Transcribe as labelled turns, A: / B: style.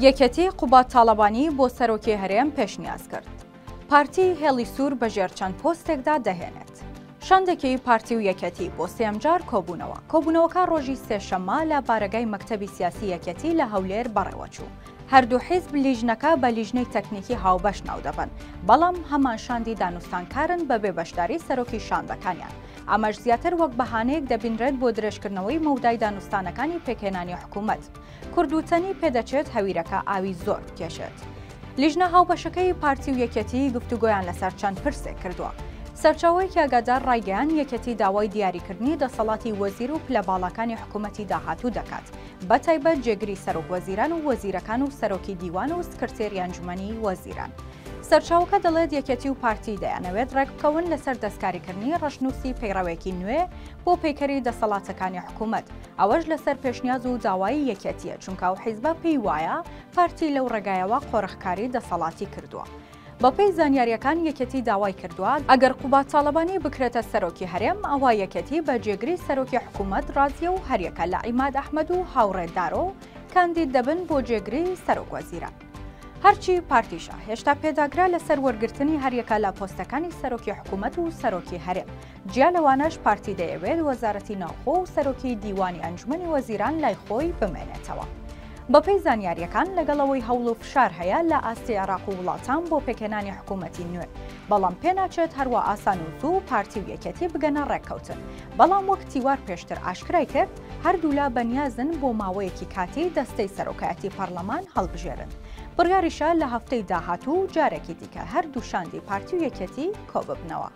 A: یەکەتی قوبات تاڵەبانی بۆ سەرۆکی هەرێم پێشنیاز کرد. پارتی هێڵی سوور بەژێر چەند پۆستێکدا دەهێنێت. شەندێکی پارتی و یەکەتی بۆ سێم جار کۆبوونەوە. کۆبوونەوەکە ڕۆژی سێشەممە لە بارگای مەکتەبی سیاسی یەکەتی لە هەولێر بەڕێوەچوو. هەردوو حیزب لیژنەکە بە لیژنەی تەکنیکی هاوبەش ناو دەبن، بەڵام هەمان شاندی دانوستانکارن بە بێبەشداری سەرۆکی شاندەکانیان. ئەمەش زیاتر وەک بەهانەیەک دەبینرێت بۆ درێژکردنەوەی مەودای دانوستانەکانی پێکهێنانی حکوومەت. کوردوتەنی پێدەچێت هەویرەکە ئاوی زۆر بکێشێت. لیژنە هاوبەشەکەی پارتی و یەکەتی گفتوگۆیان لەسەر چەند پرسێک کردووە. سەرچاوەیەکی ئاگادار ڕایگەیان یەکەتی داوای دیاریکردنی دەسەڵاتی وەزیر و پلەباڵەکانی حکوومەتی داهاتوو دەکات، بەتایبەت جێگری سەرۆک وەزیران و وەزیرەکان و سەرۆکی دیوان و سکرتێری ئەنجومەنی وەزیران. سەرچاوەکە دەڵێت یەکەتی و پارتی دەیانەوێت ڕێک بکەون لەسەر دەستکاریکردنی ڕەشنووسی پەیڕەوێکی نوێ بۆ پەیکەری دەسەڵاتەکانی حکوومەت. ئەوەش لەسەر پێشنیاز و داوای یەکەتیە، چونکە ئەو حیزبە پێی وایە پارتی لەو ڕێگایەوە قۆڕخکاری دەسەڵاتی کردووە. بەپێی زانیاریەکان یەکەتی داوای کردووە ئەگەر قوبات تاڵەبانی بکرێتە سەرۆکی هەرێم، ئەوە یەکەتی بە جێگری سەرۆکی حکوومەت ڕازیە و هەریەکە لە عیماد ئەحمەد و هاوڕێدارۆ کاندید دەبن بۆ جێگری سەرۆک وەزیران. هەرچی پارتیشە هێشتا پێداگرا لەسەر وەرگرتنی هەریەکە لە پۆستەکانی سەرۆکی حکوومەت و سەرۆکی هەرێم. جیا لەوانەش پارتی دەیەوێت وەزارەتی ناوخۆ و سەرۆکی دیوانی ئەنجومەنی وەزیران لای خۆی بمێنێتەوە. بەپێی زانیاریەکان لەگەڵەوەی هەوڵ و فشار هەیە لە ئاستی عێراق و وڵاتان بۆ پێکهێنانی حکوومەتی نوێ، بەڵام پێناچێت هەروە ئاسان و زوو پارتی و یەکەتی بگەنە ڕێککەوتن. بەڵام وەک تیوار پێشتر ئاشکرای کرد، هەردوولا بەنیازن بۆ ماوەیەکی کاتی دەستەی سەرۆکایەتی پەرلەمان هەڵبژێرن. بڕیاریشە لە هەفتەی داهاتوو جارێکی دیکە هەردوو شاندی پارتی و یەکەتی کۆببنەوە.